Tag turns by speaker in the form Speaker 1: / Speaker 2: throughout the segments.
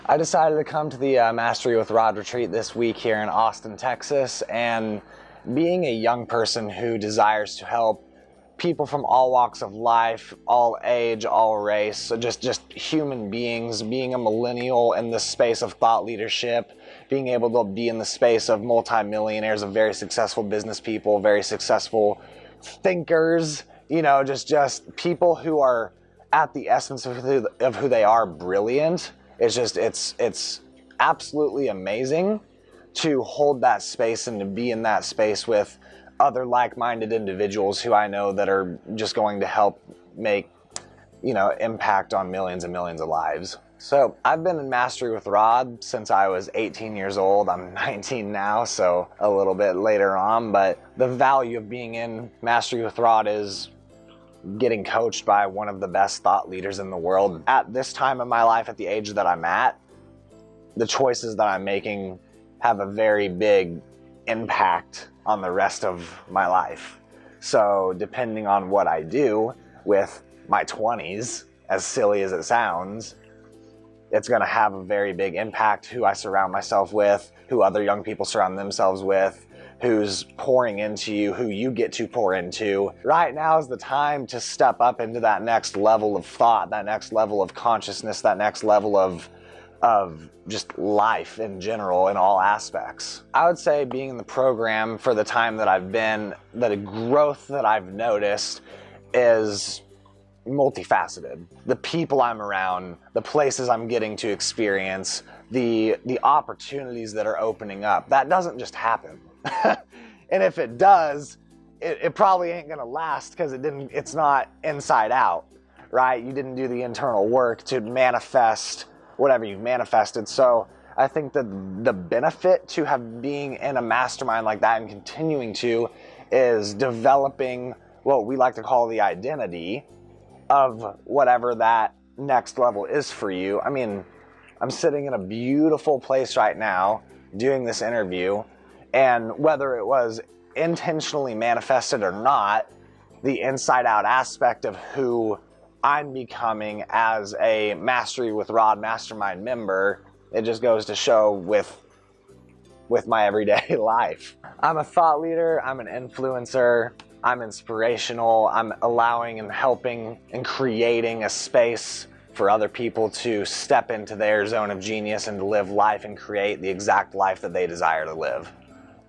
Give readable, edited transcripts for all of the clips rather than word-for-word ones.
Speaker 1: I decided to come to the Mastery with Rod retreat this week here in Austin, Texas, and being a young person who desires to help people from all walks of life, all age, all race, so just human beings, being a millennial in the space of thought leadership, being able to be in the space of multimillionaires, of very successful business people, very successful thinkers, just people who are at the essence of who they are brilliant. It's absolutely amazing to hold that space and to be in that space with other like-minded individuals who I know that are just going to help make, impact on millions and millions of lives. So I've been in Mastery with Rod since I was 18 years old. I'm 19 now, so a little bit later on, but the value of being in Mastery with Rod is getting coached by one of the best thought leaders in the world. At this time of my life, at the age that I'm at, the choices that I'm making have a very big impact on the rest of my life. So depending on what I do with my 20s, as silly as it sounds, it's going to have a very big impact who I surround myself with, who other young people surround themselves with, who's pouring into you, who you get to pour into. Right now is the time to step up into that next level of thought, that next level of consciousness, that next level of just life in general in all aspects. I would say being in the program for the time that I've been, the growth that I've noticed is multifaceted. The people I'm around, the places I'm getting to experience, the opportunities that are opening up, that doesn't just happen. And if it does, it probably ain't gonna last because it's not inside out, right? You didn't do the internal work to manifest whatever you've manifested. So I think that the benefit to being in a mastermind like that and continuing to is developing what we like to call the identity of whatever that next level is for you. I mean, I'm sitting in a beautiful place right now doing this interview, and whether it was intentionally manifested or not, the inside out aspect of who I'm becoming as a Mastery with Rod Mastermind member, it just goes to show with my everyday life. I'm a thought leader, I'm an influencer, I'm inspirational, I'm allowing and helping and creating a space for other people to step into their zone of genius and to live life and create the exact life that they desire to live.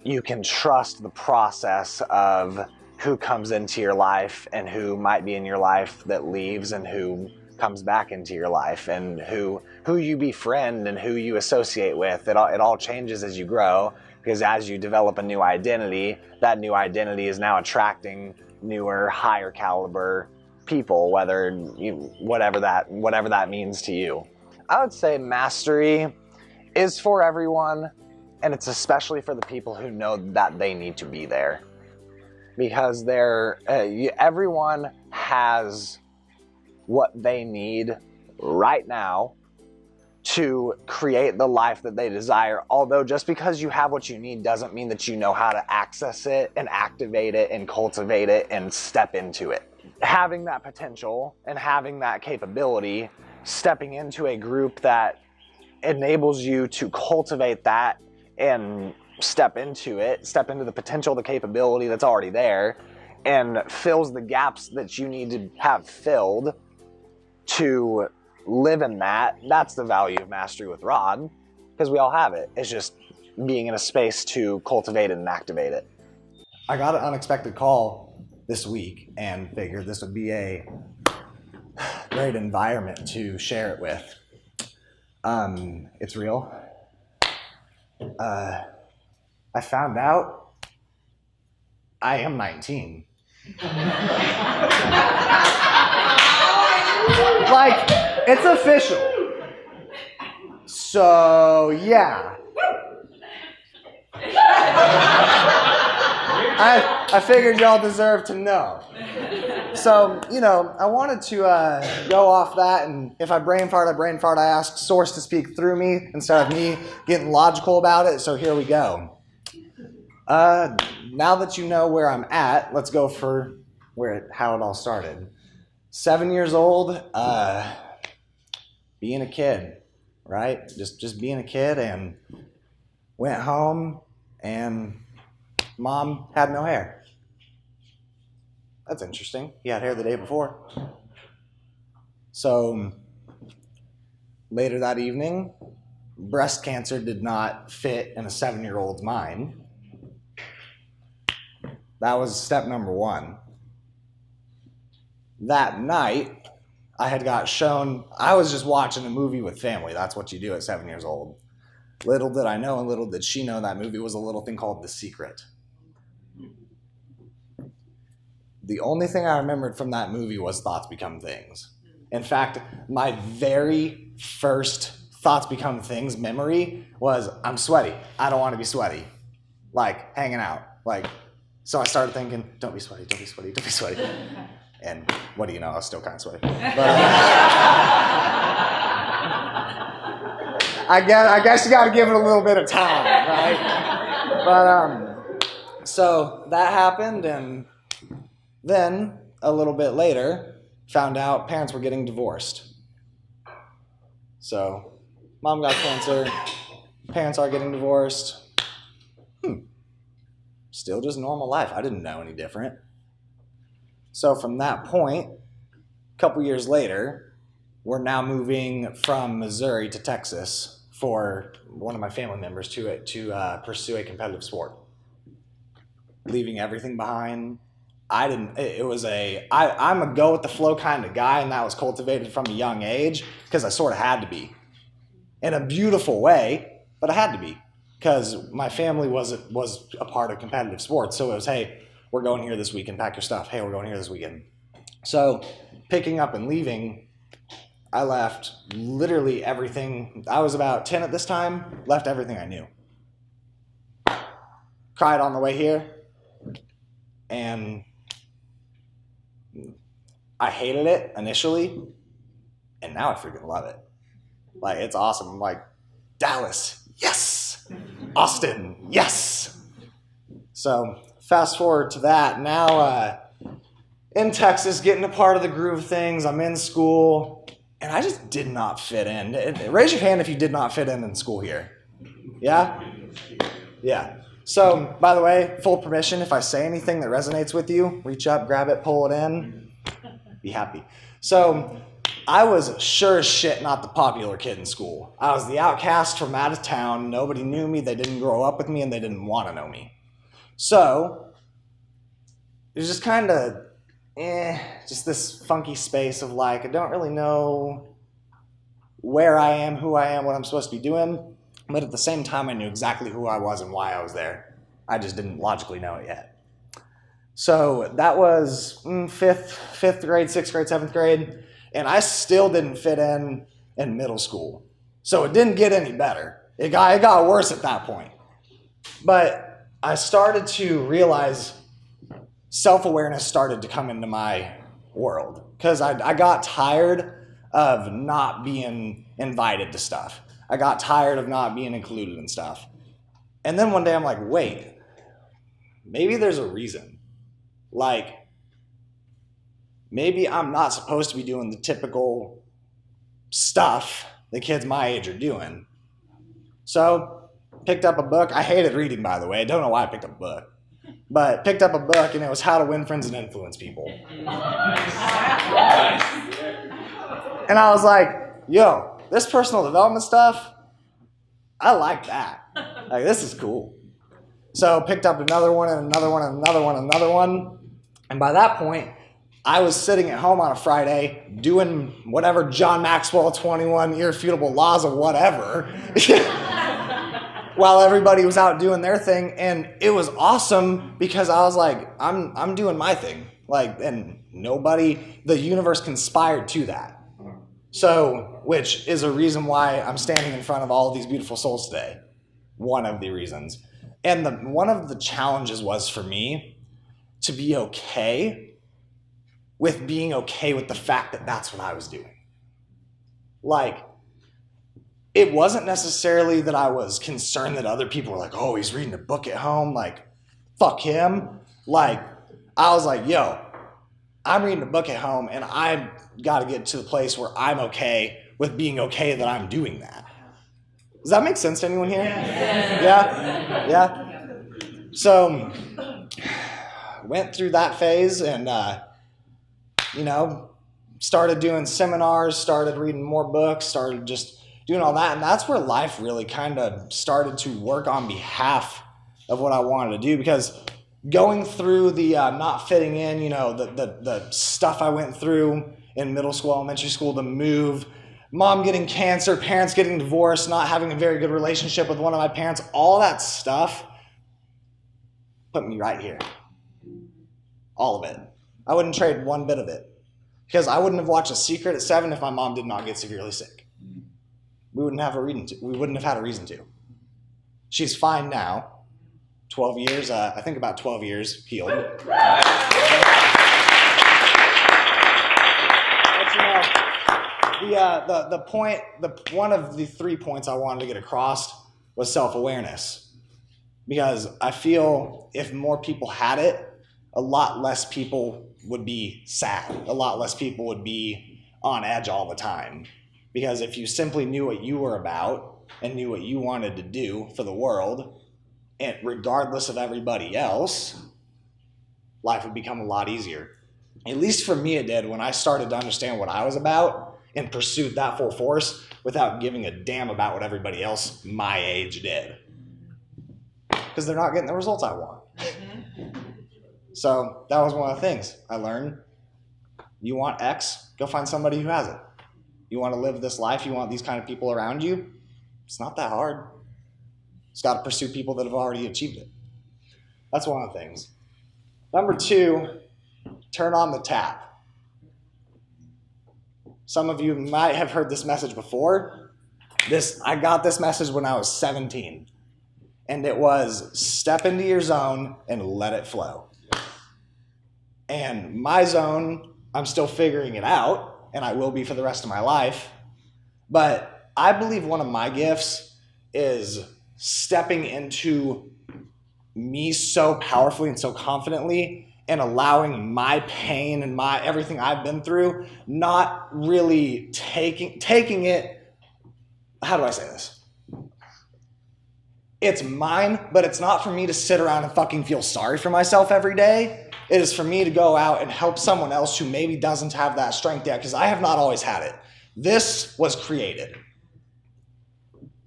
Speaker 1: You can trust the process of who comes into your life and who might be in your life that leaves and who comes back into your life, and who you befriend and who you associate with. It all changes as you grow, because as you develop a new identity, that new identity is now attracting newer, higher caliber people, whatever that means to you. I would say mastery is for everyone, and it's especially for the people who know that they need to be there. Because everyone has what they need right now to create the life that they desire. Although just because you have what you need doesn't mean that you know how to access it and activate it and cultivate it and step into it. Having that potential and having that capability, stepping into a group that enables you to cultivate that and step into the potential, the capability that's already there, and fills the gaps that you need to have filled to live in that. That's the value of Mastery with Rod, because we all have it. It's just being in a space to cultivate it and activate it.
Speaker 2: I got an unexpected call this week and figured this would be a great environment to share it with. It's real. I found out I am 19. Like, it's official. So, yeah. I figured y'all deserve to know. So, I wanted to go off that, and if I brain fart, I ask Source to speak through me instead of me getting logical about it, so here we go. Now that you know where I'm at, let's go for how it all started. 7 years old, being a kid, right? Just being a kid, and went home and mom had no hair. That's interesting. He had hair the day before. So later that evening, breast cancer did not fit in a 7-year-old's mind. That was step number one. That night, I had got shown, I was just watching a movie with family. That's what you do at 7 years old. Little did I know and little did she know that movie was a little thing called The Secret. The only thing I remembered from that movie was thoughts become things. In fact, my very first thoughts become things memory was, I'm sweaty. I don't want to be sweaty. Like, hanging out. Like, so I started thinking, don't be sweaty, don't be sweaty, don't be sweaty. And what do you know, I was still kind of sweaty. I guess you got to give it a little bit of time, right? But so that happened, and then a little bit later, found out parents were getting divorced. So mom got cancer, parents are getting divorced. Still just normal life. I didn't know any different. So from that point, a couple years later, we're now moving from Missouri to Texas for one of my family members to pursue a competitive sport. Leaving everything behind. I'm a go with the flow kind of guy, and that was cultivated from a young age because I sort of had to be. In a beautiful way, but I had to be because my family was a part of competitive sports. So it was, hey, we're going here this weekend, pack your stuff. Hey, we're going here this weekend. So picking up and leaving, I left literally everything. I was about 10 at this time, left everything I knew. Cried on the way here, and I hated it initially, and now I freaking love it. Like, it's awesome. I'm like, Dallas, yes! Austin, yes! So fast forward to that. Now in Texas, getting a part of the groove of things. I'm in school, and I just did not fit in. Raise your hand if you did not fit in school here. Yeah? Yeah. So, by the way, full permission, if I say anything that resonates with you, reach up, grab it, pull it in, be happy. So, I was sure as shit not the popular kid in school. I was the outcast from out of town. Nobody knew me. They didn't grow up with me, and they didn't want to know me. So, it was just kind of, just this funky space of like, I don't really know where I am, who I am, what I'm supposed to be doing. But at the same time, I knew exactly who I was and why I was there. I just didn't logically know it yet. So that was fifth grade, 6th grade, 7th grade. And I still didn't fit in middle school. So it didn't get any better. It got worse at that point. But I started to realize self-awareness started to come into my world. Because I got tired of not being invited to stuff. I got tired of not being included in stuff. And then one day I'm like, wait, maybe there's a reason. Like, maybe I'm not supposed to be doing the typical stuff the kids my age are doing. So, picked up a book. I hated reading, by the way. I don't know why I picked up a book. But picked up a book, and it was How to Win Friends and Influence People. And I was like, yo, this personal development stuff, I like that. Like, this is cool. So picked up another one and another one and another one and another one. And by that point, I was sitting at home on a Friday doing whatever John Maxwell 21 irrefutable laws of whatever while everybody was out doing their thing. And it was awesome because I was like, I'm doing my thing. Like, and the universe conspired to that. So, which is a reason why I'm standing in front of all of these beautiful souls today. One of the reasons. And one of the challenges was for me to be okay with being okay with the fact that that's what I was doing. Like, it wasn't necessarily that I was concerned that other people were like, oh, he's reading a book at home, like, fuck him. Like, I was like, yo, I'm reading a book at home, and I've got to get to the place where I'm okay with being okay that I'm doing that. Does that make sense to anyone here? Yeah? Yeah? So, went through that phase and, you know, started doing seminars, started reading more books, started just doing all that. And that's where life really kind of started to work on behalf of what I wanted to do, because going through the not fitting in, you know, the stuff I went through in middle school, elementary school, the move, mom getting cancer, parents getting divorced, not having a very good relationship with one of my parents, all that stuff put me right here. All of it. I wouldn't trade one bit of it, because I wouldn't have watched The Secret at 7 if my mom did not get severely sick. We wouldn't have had a reason to. She's fine now. 12 years, I think about 12 years healed. But you know, the point, one of the 3 points I wanted to get across was self-awareness. Because I feel if more people had it, a lot less people would be sad. A lot less people would be on edge all the time. Because if you simply knew what you were about and knew what you wanted to do for the world, and regardless of everybody else, life would become a lot easier. At least for me it did when I started to understand what I was about and pursued that full force without giving a damn about what everybody else my age did. Because they're not getting the results I want. So that was one of the things I learned. You want X, go find somebody who has it. You want to live this life, you want these kind of people around you, it's not that hard. Just got to pursue people that have already achieved it. That's one of the things. Number 2, turn on the tap. Some of you might have heard this message before. I got this message when I was 17. And it was step into your zone and let it flow. And my zone, I'm still figuring it out, and I will be for the rest of my life. But I believe one of my gifts is stepping into me so powerfully and so confidently and allowing my pain and my everything I've been through, not really taking it, how do I say this? It's mine, but it's not for me to sit around and fucking feel sorry for myself every day. It is for me to go out and help someone else who maybe doesn't have that strength yet, because I have not always had it. This was created.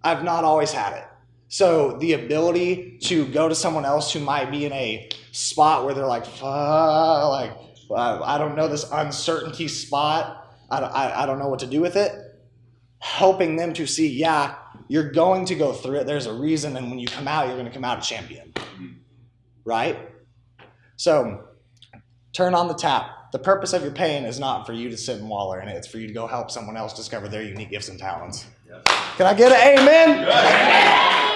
Speaker 2: I've not always had it. So the ability to go to someone else who might be in a spot where they're like, I don't know this uncertainty spot. I don't know what to do with it. Helping them to see, yeah, you're going to go through it. There's a reason. And when you come out, you're going to come out a champion. Right? So turn on the tap. The purpose of your pain is not for you to sit and wallow in it. It's for you to go help someone else discover their unique gifts and talents. Yes. Can I get an amen? Yes.